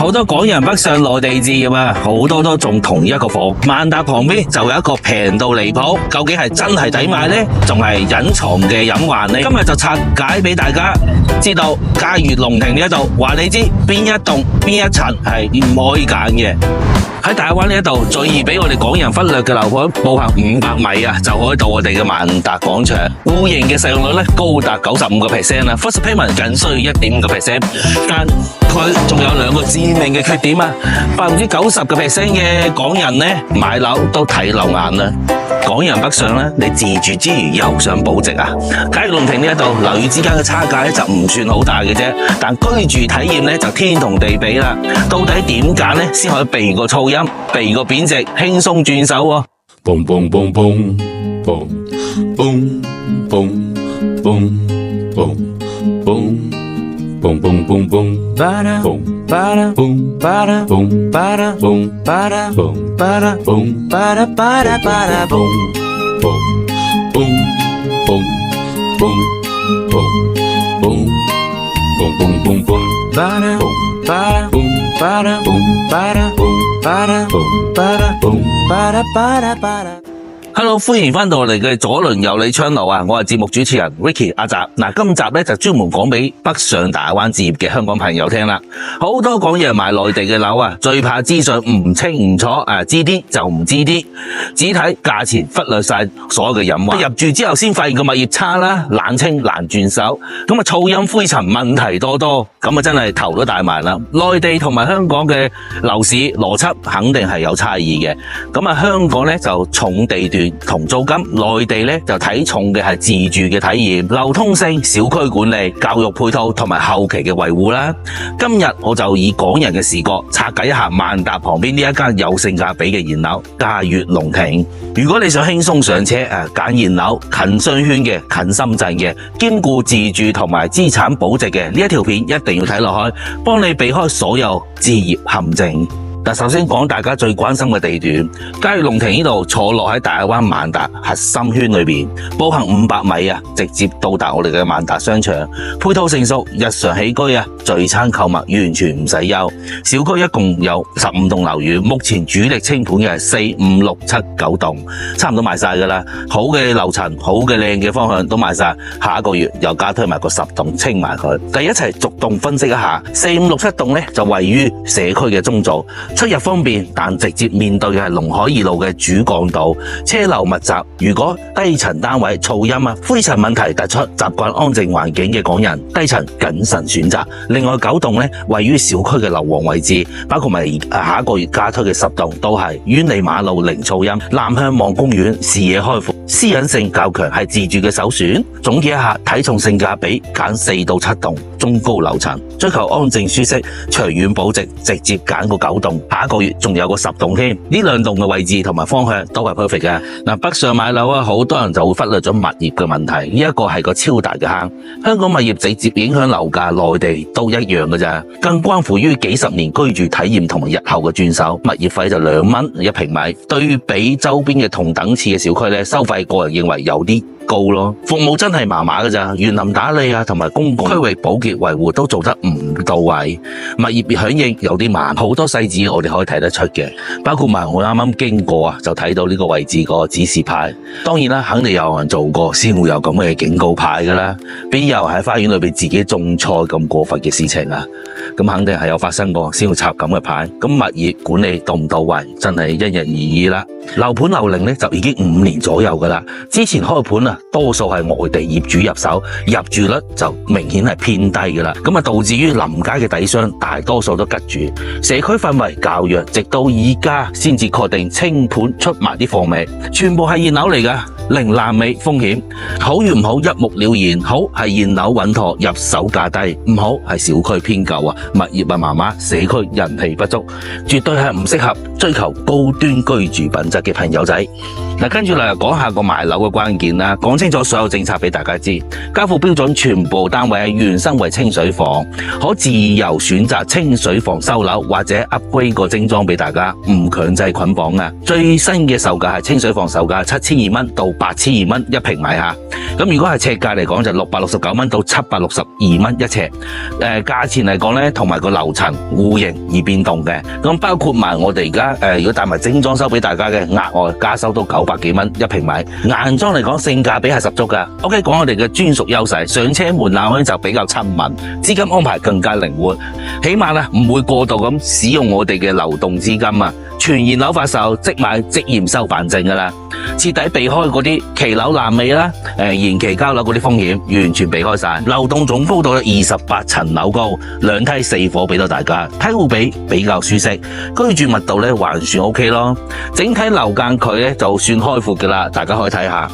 好多港人北上內地置業啊，好多都中同一個伏。萬達旁邊就有一個平到離譜，究竟係真係抵買呢？仲係隱藏嘅隱患呢？今日就拆解俾大家知道，嘉裕龍庭呢一度，話你知邊一棟邊一層係唔可以揀嘅。喺大灣呢一度最易俾我哋港人忽略嘅樓盤，步行500米啊就可以到我哋嘅萬達廣場。戶型嘅使用率咧高達95%啦 ，first payment 僅需要1.5%，但佢仲有2個致命嘅缺點啊！90%嘅港人咧買樓都睇漏眼啦。港人北上咧，你自住之餘又想保值啊？嘉裕龍庭呢一度樓宇之間嘅差價咧就唔算好大嘅啫，但居住體驗咧就天同地比啦。到底點揀咧先可以避過噪音、避過貶值，輕鬆轉手喎？Boom boom boom boom boom boom boom boom boom boom boom boom boom boom bada boom bada boom bada boom bada boom bada boom bada boom bada bada bada boom boom boom boom boom boom boom boom boom boom bada boom bada boom bada boom bada boom bada boom bada boom bada bada bada。Hello， 歡迎翻到我哋嘅左鄰右里 channel 啊！我係節目主持人 Ricky 阿澤。今集咧就專門講俾北上大灣置業嘅香港朋友聽啦。好多港人買內地嘅樓啊，最怕資訊唔清唔楚，知啲就唔知啲，只睇價錢，忽略晒所有嘅隱患。入住之後先發現個物業差啦，冷清難轉手，咁噪音灰塵問題多多，咁真係頭都大埋啦。內地同埋香港嘅樓市邏輯肯定係有差異嘅。香港咧就重地段同租金，內地咧就睇重嘅係自住嘅體驗、流通性、小區管理、教育配套同埋後期嘅維護啦。今日我就以港人嘅視角拆解一下萬達旁邊呢一間有性價比嘅現樓嘉裕龍庭。如果你想輕鬆上車揀現樓，近商圈嘅、近深圳嘅，兼顧自住同埋資產保值嘅，呢一條片一定要睇落去，幫你避開所有置業陷阱。首先講大家最關心嘅地段，嘉裕龍庭呢度坐落喺大灣萬達核心圈裏邊，步行500米直接到達我哋嘅萬達商場，配套成熟，日常起居聚餐購物完全唔使憂。小區一共有15棟樓宇，目前主力清盤嘅係4、5、6、7、9棟，差唔多賣晒噶啦。好嘅樓層、好嘅靚嘅方向都賣晒，下一個月又加推埋個10棟清埋佢。一齊逐棟分析一下，4、5、6、7棟咧就位於社區嘅中軸。出入方便，但直接面對嘅係龍海2路嘅主幹道，車流密集。如果低層單位噪音灰塵問題突出，習慣安靜環境嘅港人，低層謹慎選擇。另外9棟咧位於小區嘅流黃位置，包括埋下一個月加推嘅10棟，都係遠離馬路零噪音，南向望公園，視野開闊，私隱性較強，係自住嘅首選。總結一下，睇重性價比，揀4到7棟中高樓層，追求安靜舒適，長遠保值，直接揀個9棟。下一個月仲有個10棟添，呢2棟嘅位置同埋方向都係 perfect 嘅。北上買樓好多人就會忽略咗物業嘅問題，呢一個係個超大嘅坑。香港物業直接影響樓價，內地都一樣嘅咋，更關乎於幾十年居住體驗同埋日後嘅轉手。物業費就2蚊1平米，對比周邊嘅同等次嘅小區咧，收費個人認為有啲高咯，服務真係麻麻㗎咋，園林打理同埋公共區域保潔維護都做得唔到位，物業響應有啲慢，好多細節我哋可以睇得出嘅，包括埋我啱啱經過就睇到呢個位置個指示牌。當然啦，肯定有人做過先會有咁嘅警告牌㗎啦，邊有喺花園裏邊自己種菜咁過分嘅事情啊？咁肯定係有發生過先會插咁嘅牌。咁物業管理到唔到位，真係因人而異啦。樓盤樓齡咧就已經5年左右㗎啦，之前開盤多數係外地業主入手，入住率就明顯係偏低㗎啦。咁導致於臨街嘅底商大多數都吉住，社區氛圍較弱，直到而家先至確定清盤出埋啲貨尾，全部係現樓嚟㗎，零爛尾風險。好與唔好一目了然，好係現樓穩妥，入手價低，唔好係小區偏舊物業麻麻，社區人氣不足，絕對係唔適合追求高端居住品質嘅朋友仔。嗱，跟住嚟講下個賣樓嘅關鍵啦，講清楚所有政策俾大家知。交付標準全部單位係原生為清水房，可自由選擇清水房收樓或者 upgrade 個精裝俾大家，唔強制捆綁嘅。最新嘅售價係清水房售價7200蚊到8200蚊一平米吓。咁如果係尺價嚟講就669蚊到762蚊一尺。價錢嚟講咧，同埋個樓層戶型而變動嘅。咁包括埋我哋而家如果帶埋精裝修俾大家嘅，額外加收到900幾蚊一平米。硬裝嚟講性價比係十足噶。OK， 講我哋嘅專屬優勢，上車門檻咧就比較親民，資金安排更加靈活，起碼咧唔會過度咁使用我哋嘅流動資金啊。全現樓發售，即買即驗收辦證噶啦，徹底避開嗰啲期樓爛尾啦，延期交樓嗰啲風險，完全避開晒。流動總高度28層樓高，2梯4伙俾到大家，梯戶比較舒適，居住密度咧還算 OK 咯。整體樓間距咧就算開闊噶啦，大家可以睇下。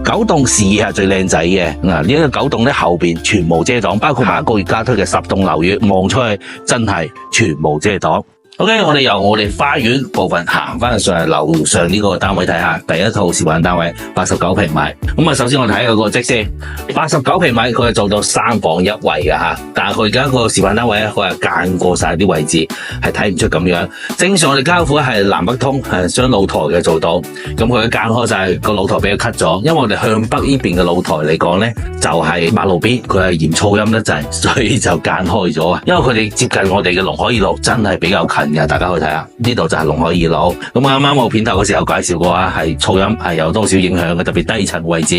9棟視野係最靚仔嘅，嗱呢一個9棟咧後邊全無遮擋，包括下個月加推嘅10棟樓宇，望出去真係全無遮擋。OK， 我哋由我哋花園部分行翻上嚟樓上呢個單位睇下，第一套示範單位89平米。咁啊，首先我睇下個積先，89平米佢係做到3房1衛嘅吓，但係佢而家個示範單位咧，佢係間過晒啲位置，係睇唔出咁樣。正常我哋交付係南北通，係雙露台嘅做到，咁佢間開晒個露台俾佢 cut 咗，因為我哋向北呢邊嘅露台嚟講咧，就係馬路邊，佢係嫌噪音得滯，所以就間開咗啊。因為佢哋接近我哋嘅龍海二路，真係比較近。大家可以睇下，呢度就係龍海二路。咁啱啱我片頭嘅時候介紹過啊，係噪音係有多少影響嘅，特別低層位置。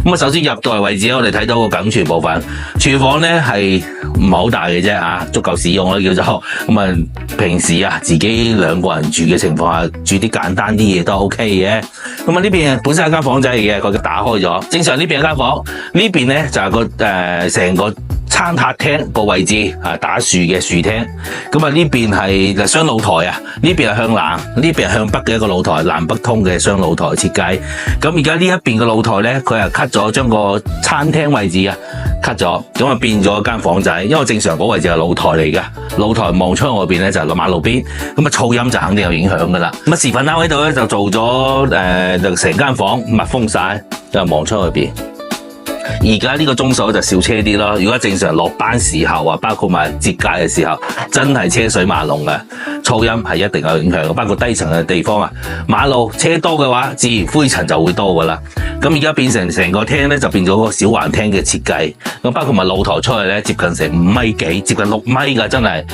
咁啊，首先入到嚟位置，我哋睇到個緊廚部分，廚房咧係唔係好大嘅啫啊，足夠使用啦叫做。咁啊，平時啊自己2個人住嘅情況下，煮啲簡單啲嘢都 OK 嘅。咁啊呢邊本身係間房仔嚟嘅，佢打開咗。正常呢邊係間房，呢邊咧就係個成個餐客廳個位置啊，打樹嘅樹廳。咁啊呢邊係雙露台啊，呢邊係向南，呢邊係向北嘅一個露台，南北通嘅雙露台設計。咁而家呢一邊嘅露台咧，佢係 cut 咗，將個餐廳位置啊 cut 咗，咁啊變咗間房仔。因為正常嗰位置係露台嚟噶，露台望出外邊咧就係馬路邊，咁啊噪音就肯定有影響噶啦。咁啊示範單位度咧就做咗就成間房密封晒，就望出外邊。而家呢個鐘數就少車啲咯，如果正常落班時候啊，包括埋節假嘅時候，真係車水馬龍嘅，噪音係一定有影響嘅。包括低層嘅地方啊，馬路車多嘅話，自然灰塵就會多噶啦。咁而家變成成個廳咧，就變咗個小環廳嘅設計。咁包括埋露台出去咧，接近成5米幾，接近6米噶，真係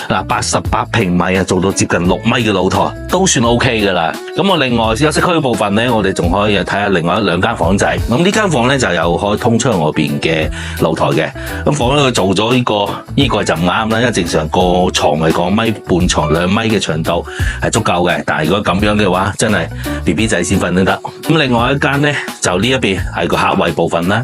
嗱88平米啊，做到接近6米嘅露台都算 OK 噶啦。咁我另外休息區部分咧，我哋仲可以睇下另外2間房仔。咁呢間房咧就有可以通出外邊嘅露台嘅。咁房咧佢做咗呢個就唔啱啦，因為正常個床嚟講米半床2米嘅長度係足夠嘅，但係如果咁樣嘅話，真係 BB 仔先瞓都得。咁另外一間咧就呢一邊係個客位部分啦。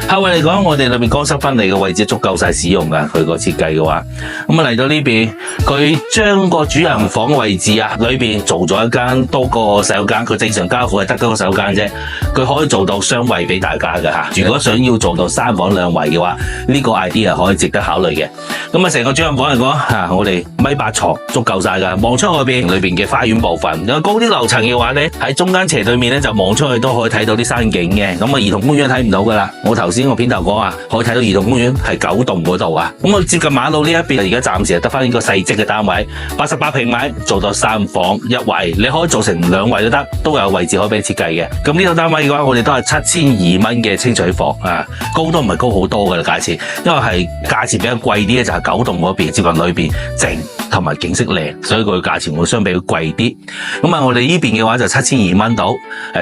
客位嚟講，我哋裏面乾濕分離嘅位置足夠晒使用噶，佢個設計嘅話，咁啊嚟到呢邊，佢將個主人房位置啊，裏邊做咗一間多個洗手間，佢正常交付係得嗰個洗手間啫，佢可以做到雙衛俾大家嘅吓。如果想要做到3房2衛嘅話，呢個 idea 可以值得考慮嘅。咁啊，成個主人房嚟講吓，我哋米8床足夠晒噶，望出外邊裏邊嘅花園部分，有高啲樓層嘅話咧，喺中間斜對面咧就望出去都可以睇到啲山景嘅。咁啊，兒童公園睇唔到噶啦，我頭先我片頭講話可以睇到兒童公園係9棟嗰度啊。咁我接近馬路呢一邊，而家暫時係得翻呢個細積嘅單位，88平米做到3房1衛，你可以做成2衛都得，都有位置可以俾你設計嘅。咁呢個單位嘅話，我哋都係7200蚊嘅清水房啊，高都唔係高好多噶啦價錢，因為係價錢比較貴啲嘅就係9棟嗰邊，接近裏邊靜同埋景色靚，所以佢價錢會相比貴啲。咁啊，我哋呢邊嘅話就7200蚊到，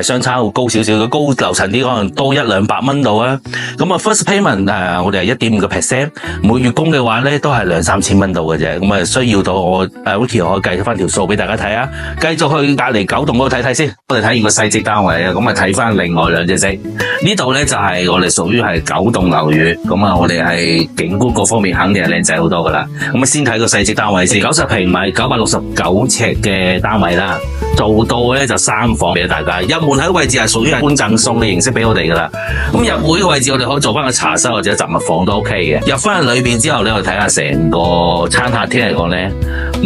相差會高少少，高樓層啲可能多100-200蚊到啊。咁啊 ，first payment 我哋係1.5%，每月供嘅話咧都係2-3千蚊到嘅啫。咁啊，需要到我Ricky 可以計翻條數俾大家睇啊。繼續去隔離9棟嗰度睇睇先，我哋睇完個細積單位啊，咁啊睇翻另外2隻積。呢度咧就係我哋屬於係9棟樓宇，咁啊我哋係景觀各方面肯定係靚仔好多噶啦。咁啊先睇個細積單位先。時90平米969尺嘅單位啦，做到咧就3房俾大家。入門口位置係屬於係半贈送嘅形式俾我哋噶啦。咁入會嘅位置我哋可以做翻個茶室或者雜物房都 OK 嘅。入翻去裏邊之後咧，我哋睇下成個餐客廳嚟講咧，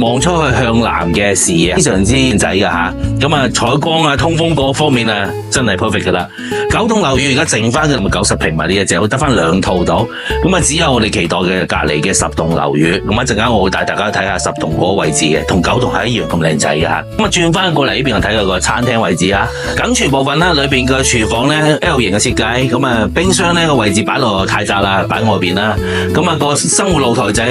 望出去向南嘅視野非常之靚仔噶吓。咁啊採光啊通風嗰方面啊真係 perfect 噶啦。9棟樓宇而家剩翻嘅90平米呢一隻，會得翻2套到。咁啊只有我哋期待嘅隔離嘅10棟樓宇。咁一陣間我會帶大家睇下10棟嗰個位置嘅，同9棟係一樣咁靚仔嘅吓。咁啊轉翻過嚟呢邊我睇下個餐廳位置啊，緊廚部分啦，裏邊嘅廚房咧 L 型嘅設計，咁啊冰箱咧個位置擺落太窄啦，擺外邊啦。咁啊個生活露台仔，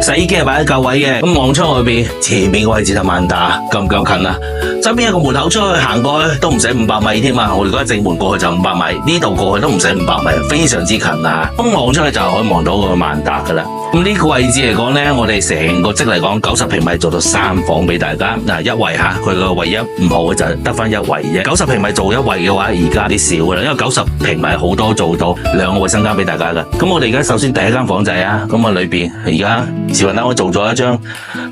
洗衣機係擺喺夠位嘅。咁望出外邊，前面個位置就萬達，夠唔夠近啊？側邊有個門口出去行過去都唔使500米添啊！我哋嗰正門過去就500米，呢度過去都唔使500米，非常之近啊！咁望出去就可以望到個萬達噶啦。咁呢個位置嚟講咧，我哋成個積嚟講90平米做到3房俾大家。嗱一圍吓，佢個唯一唔好嘅就係得翻一圍啫。90平米做一圍嘅話，而家啲少噶啦，因為90平米好多做到2個衛生間俾大家噶。咁我哋而家首先第一間房仔啊，咁啊裏邊而家示範單位做咗一張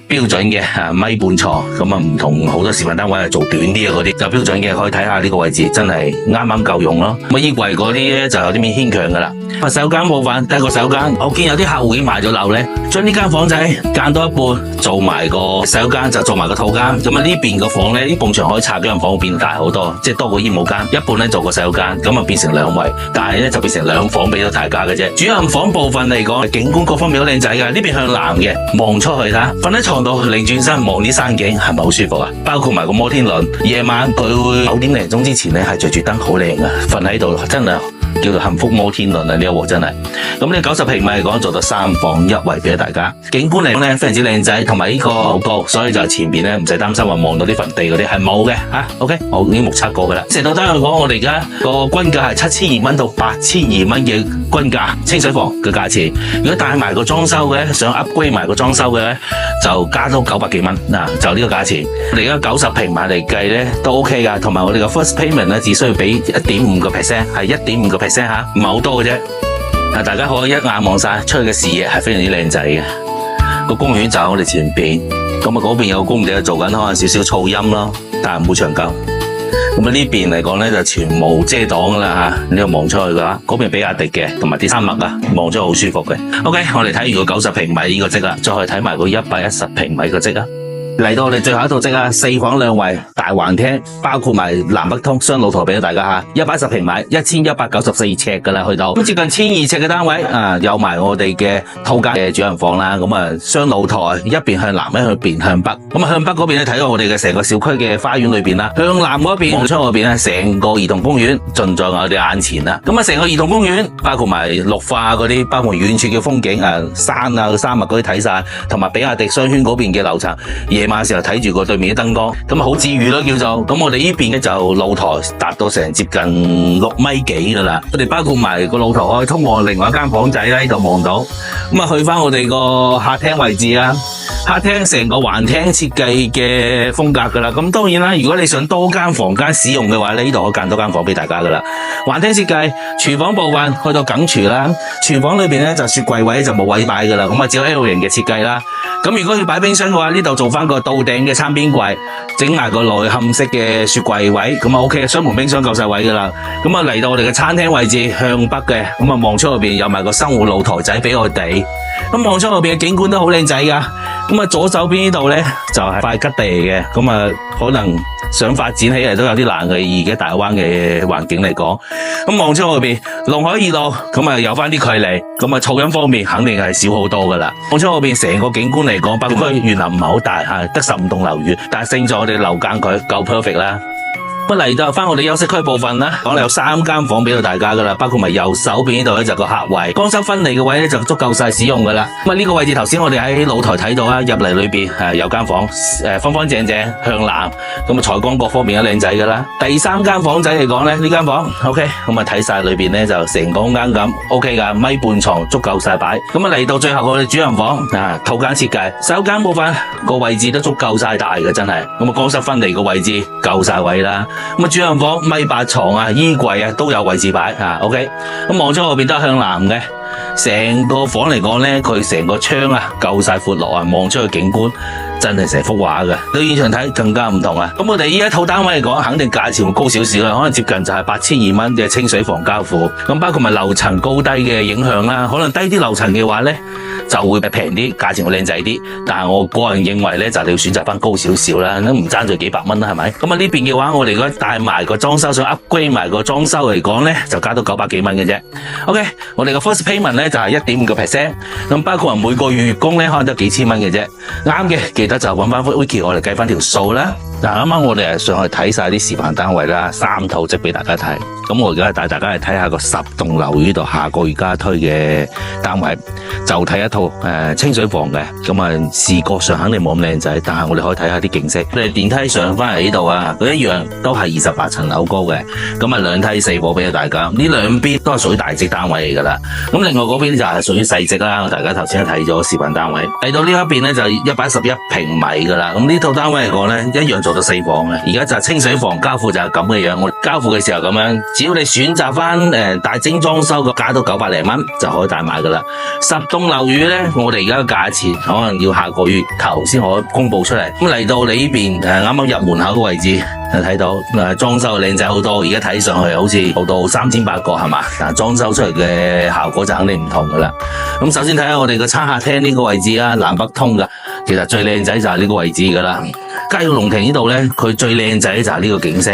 標準嘅米半床，咁啊唔同好多示範單位係做短啲嘅嗰啲，就標準嘅可以睇下呢個位置真係啱啱夠用咯。咁衣櫃嗰啲咧就有啲面牽強噶啦。洗手間部分，第一個洗手間，我見有啲客戶已經買咗樓咧，將呢間房仔間多一半，做埋個洗手間就做埋個套間。咁啊呢邊個房咧，呢埲牆可以拆，嗰間房會變大好多，即係多個衣帽間，一半咧做個洗手間，咁啊變成2圍，但係咧就變成2房俾咗大家嘅啫。主人房部分嚟講，景觀各方面都靚仔嘅，呢邊向南嘅，望出去睇，瞓喺床度擰轉身望啲山景，係咪好舒服啊？包括埋個摩天輪，夜晚佢會9點零鐘之前咧係着住燈，好靚啊！瞓喺度真係叫做幸福摩天輪啊！呢一鑊真係。咁呢90平米嚟講做到3房1圍俾大家，景觀嚟講咧非常之靚仔，同埋呢個好高，所以就前邊咧唔使擔心話望到啲墳地嗰啲係冇嘅吓。OK， 我已經目測過噶啦。成套單嚟講，我哋而家個均價係7200蚊到8200蚊嘅均價，清水房嘅價錢。如果帶埋個裝修嘅，想 upgrade 埋個裝修嘅咧，就加多900幾蚊嗱，就呢個價錢。我哋而家90平米嚟計咧都 OK 噶，同埋我哋嘅 first payment 咧只需要俾1.5%，係1.5%吓，唔係好多嘅啫。大家可以一眼望晒出去嘅視野係非常之靚仔嘅，個公園就喺我哋前邊，咁啊嗰邊有個工地做緊，可能少少噪音咯，但係唔會長久。咁啊呢邊嚟講咧就全無遮擋噶啦吓，呢度望出去嘅話，嗰邊比亞迪嘅，同埋啲山脈啊，望出去好舒服嘅。OK， 我哋睇完個90平米呢個積啦，再去睇埋個110平米個積啊。嚟到我哋最後一套積啊，4房2圍大橫廳，包括埋南北通雙露台俾咗大家吓，110平米1194尺噶啦，去到咁接近1200尺嘅單位啊，有埋我哋嘅套間嘅主人房啦，咁啊雙露台一邊向南一邊向北，咁啊向北嗰邊咧睇到我哋嘅成個小區嘅花園裏邊啦，向南嗰邊望出嗰邊咧成個兒童公園盡在我哋眼前啦，咁啊成個兒童公園包括埋綠化嗰啲，包括遠處嘅風景啊山啊山脈嗰啲睇晒，同埋比亞迪商圈嗰邊嘅樓層。晚時候睇住個對面啲燈光，咁好治愈咯叫做。咁我哋呢邊咧就露台達到成接近6米幾噶啦。我哋包括埋個露台可以通往另外一間房仔咧，呢度望到。咁啊去翻我哋個客廳位置啊，客廳成個橫廳設計嘅風格噶啦。咁當然啦，如果你想多間房間使用嘅話咧，呢度可以間多間房俾大家噶啦。橫廳設計，廚房部分去到梗廚啦，廚房裏邊咧就雪櫃位就冇位擺噶啦，咁啊只有 L 型嘅設計啦。咁如果要擺冰箱嘅話，呢度做翻個倒頂嘅餐邊櫃，整埋個內嵌式嘅雪櫃位，咁啊 OK， 雙門冰箱夠晒位噶啦。咁啊嚟到我哋嘅餐廳位置向北嘅，咁啊望出嗰邊有埋個生活露台仔俾我哋。咁望出嗰邊嘅景觀都好靚仔噶。咁啊左手邊呢度咧就係塊吉地嚟嘅，咁啊可能想發展起嚟都有啲難嘅，而家大灣嘅環境嚟講。咁望出嗰邊龍海二路，咁啊有翻啲距離，咁啊噪音方面肯定係少好多噶啦。望出嗰邊成個景觀嚟講，北區園林唔係好大吓，得15棟樓宇，但係勝在我哋樓間距夠 perfect 啦。咁嚟到翻我哋休息區部分啦，講嚟有3間房俾到大家噶啦，包括埋右手邊呢度咧就個客位，光收分離嘅位咧就足夠晒使用噶啦。咁啊呢個位置頭先我哋喺露台睇到啦，入嚟裏邊有間房，方方正正向南，咁啊採光各方面都靚仔噶啦。第3間房仔嚟講咧，呢間房 OK， 咁啊睇晒裏邊咧就成個空間感 OK 噶，米半床足夠晒擺。咁啊嚟到最後我哋主人房套間設計，洗手間部分個位置都足夠晒大嘅真係，咁啊光濕分離個位置夠晒位啦。咁啊主人房米8床啊，衣櫃啊都有位置擺，OK。咁望出嗰邊都係向南嘅，成個房嚟講咧，佢成個窗啊夠晒闊落啊，望出去景觀真係成幅畫嘅。到現場睇更加唔同啊！咁我哋依一套單位嚟講，肯定價錢會高少少啦，可能接近就係8200蚊嘅清水房交付。咁包括埋樓層高低嘅影響啦，可能低啲樓層嘅話咧就會平啲，價錢會靚仔啲。但係我個人認為咧，就你要選擇翻高少少啦，都唔爭咗幾百蚊啦，係咪？咁啊呢邊嘅話，我哋如果帶埋個裝修，想 upgrade 埋個裝修嚟講咧，就加到900幾蚊嘅啫。OK， 我哋嘅 first payment 咧就係 1.5%， 咁包括每個月供咧可能得幾千蚊嘅啫。啱嘅，記得就揾翻 Vicky 我哋計翻條數啦。嗱，啱啱我哋係上去睇晒啲示範單位啦，3套即俾大家睇。咁我而家帶大家去睇下個10棟樓宇度下個月加推嘅單位，就睇一套清水房嘅。咁啊視覺上肯定冇咁靚仔，但係我哋可以睇下啲景色。我哋電梯上翻嚟呢度啊，佢一樣都係28層樓高嘅。咁啊2梯4伙俾咗大家，呢兩邊都係屬於大積單位嚟噶啦。咁另外嗰邊就係屬於細積啦。大家頭先都睇咗示範單位，嚟到呢一邊咧就111平米噶啦。咁呢套單位嚟講咧，一樣做到4房嘅。而家就係清水房交付就係咁嘅樣。我交付嘅時候咁樣，只要你選擇翻大精裝修個價到900零蚊就可以帶買噶啦。10棟樓宇咧，我哋而家嘅價錢可能要下個月頭先可以公布出嚟。咁嚟到你呢邊啱啱入門口嘅位置。睇到裝修靚仔好多，而家睇上去好似好到3800個係嘛？但裝修出嚟嘅效果就肯定唔同噶啦。咁首先睇下我哋嘅餐客廳呢個位置啊，南北通噶，其實最靚仔就係呢個位置噶啦。嘉耀龍庭呢度咧，佢最靚仔就係呢個景色，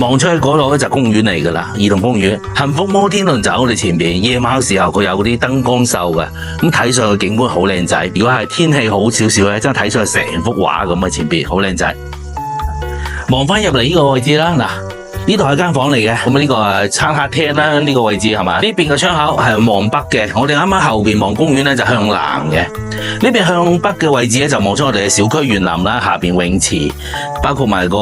望出去嗰度咧就公園嚟噶啦，兒童公園。幸福摩天輪就喺我哋前邊，夜晚嘅時候佢有嗰啲燈光秀嘅，咁睇上去景觀好靚仔。如果係天氣好少少咧，真係睇上去成幅畫咁嘅前邊，好靚仔。望翻入嚟呢個位置啦，嗱，呢度係間房嚟嘅，咁呢個係餐客廳啦，呢個位置係嘛？呢邊嘅窗口係望北嘅，我哋啱啱後邊望公園咧就向南嘅。呢邊向北嘅位置咧就望出我哋嘅小區園林啦，下邊泳池，包括埋個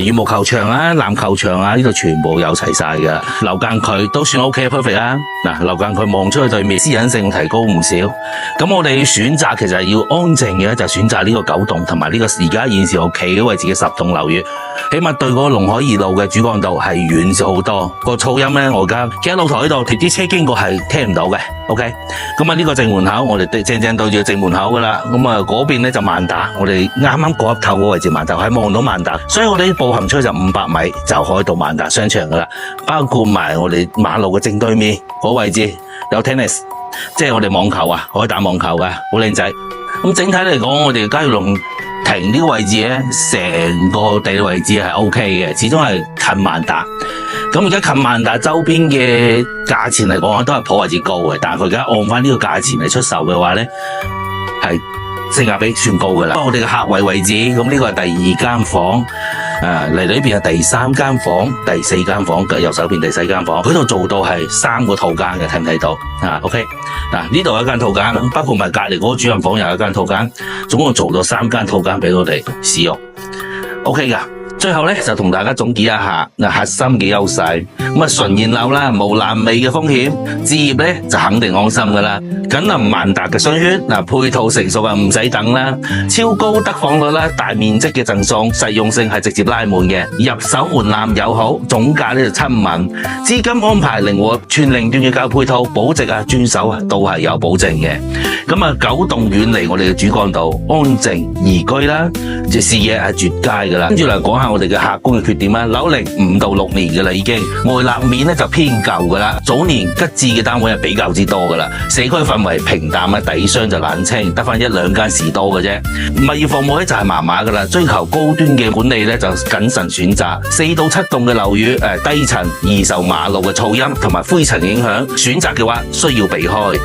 羽毛球場啦、籃球場啊，呢度全部有齊晒嘅。樓間距都算 OK perfect 啦。嗱，樓間距望出去對面，私隱性提高唔少。咁我哋選擇其實要安靜嘅就選擇呢個9棟同埋呢個而家現時我企嘅位置嘅10棟樓宇，起碼對嗰個龍海2路嘅主幹道係遠咗好多。個噪音咧，我而家企喺露台呢度，啲車經過係聽唔到嘅。OK， 咁啊呢個正門口，我哋正正對住正門口噶啦。咁啊嗰邊咧就萬達，我哋啱啱過一頭個位置萬達，係望到萬達，所以我哋步行出去就500米就可以到萬達商場噶啦。包括埋我哋馬路嘅正對面嗰位置有 tennis， 即係我哋網球啊，可以打網球噶，好靚仔。咁整體嚟講，我哋嘉耀龍庭呢個位置咧，成個地理位置係 OK 嘅，始終係近萬達。咁而家近萬達周邊嘅價錢嚟講都係頗為之高嘅，但係佢而家按翻呢個價錢嚟出售嘅話咧，係性價比算高噶啦。我哋嘅客位置，咁呢個係第2間房，嚟到呢邊係第3間房、第4間房，右手邊第4間房，佢度做到係3個套間嘅，睇唔睇到？OK， 嗱呢度有一間套間，包括埋隔籬嗰個主人房又有一間套間，總共做到3間套間俾我哋使用 ，OK 噶。最後咧就同大家總結一下核心嘅優勢。咁啊純現樓啦，無爛尾嘅風險，置業咧就肯定安心噶啦。緊鄰萬達嘅商圈，配套成熟啊，唔使等啦。超高得房率啦，大面積嘅贈送，實用性係直接拉滿嘅。入手門檻友好，總價咧就親民，資金安排靈活，全齡段嘅教配套，保值啊專手啊都係有保證嘅。咁啊9棟遠離我哋嘅主幹道，安靜宜居啦，即視野係絕佳噶啦。跟住嚟講下我哋嘅客觀嘅缺點啦，樓齡5到6年噶啦已經，外立面咧就偏舊噶啦，早年吉置嘅單位係比較之多噶啦，社區氛圍平淡啊，底商就冷清，得翻1、2間士多嘅啫。物業服務咧就係麻麻噶啦，追求高端嘅管理咧就謹慎選擇。4到7棟嘅樓宇，低層易受馬路嘅噪音同埋灰塵影響，選擇嘅話需要避開。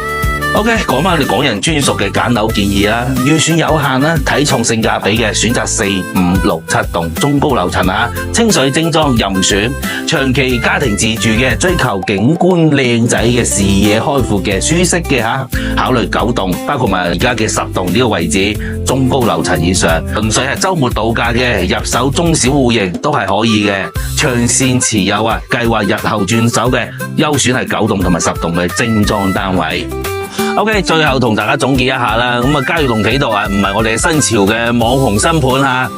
OK， 講翻我哋港人專屬嘅揀樓建議啦，預算有限啦，睇重性價比嘅選擇4、5、6、7棟中高樓層啊，清水精裝任選。長期家庭自住嘅，追求景觀靚仔嘅，視野開闊嘅，舒適嘅吓，考慮9棟，包括埋而家嘅10棟呢個位置，中高樓層以上。純粹係周末度假嘅，入手中小戶型都係可以嘅。長線持有啊，計劃日後轉手嘅，優選係9棟同埋10棟嘅精裝單位。OK， 最後同大家總結一下啦，咁啊嘉耀龍庭度啊，唔係我哋新潮嘅網紅新盤吓，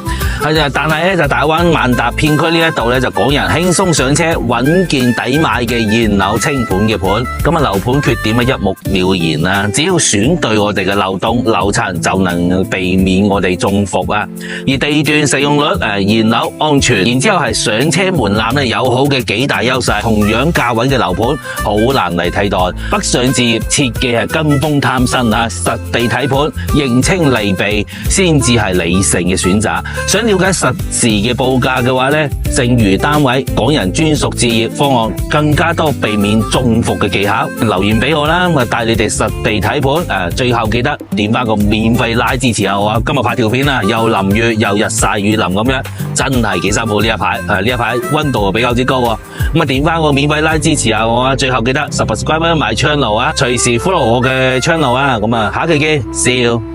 係啊，但係咧就大灣萬達片區呢一度咧就港人輕鬆上車、穩健抵買嘅現樓清盤嘅盤。咁啊樓盤缺點啊一目了然啦，只要選對我哋嘅樓棟樓層就能避免我哋中伏啊。而地段實用率現樓安全，然之後係上車門檻咧友好嘅幾大優勢，同樣價位嘅樓盤好難嚟替代。北上置業切忌係跟風貪新啊，實地睇盤認清利弊先至係理性嘅選擇。想了解實時嘅報價嘅話咧，剩餘單位港人專屬置業方案更加多避免中伏嘅技巧。留言俾我啦，我帶你哋實地睇盤。最後記得點翻個免費拉支持下我啊！今日拍條片啊，又淋雨又日曬雨淋咁樣，真係幾辛苦呢一排。呢一排溫度比較之高喎。咁啊點翻個免費拉支持下我啊！最後記得 subscribe 埋 channel 啊，隨時 follow 我嘅 channel 啊！咁啊下期見，see you。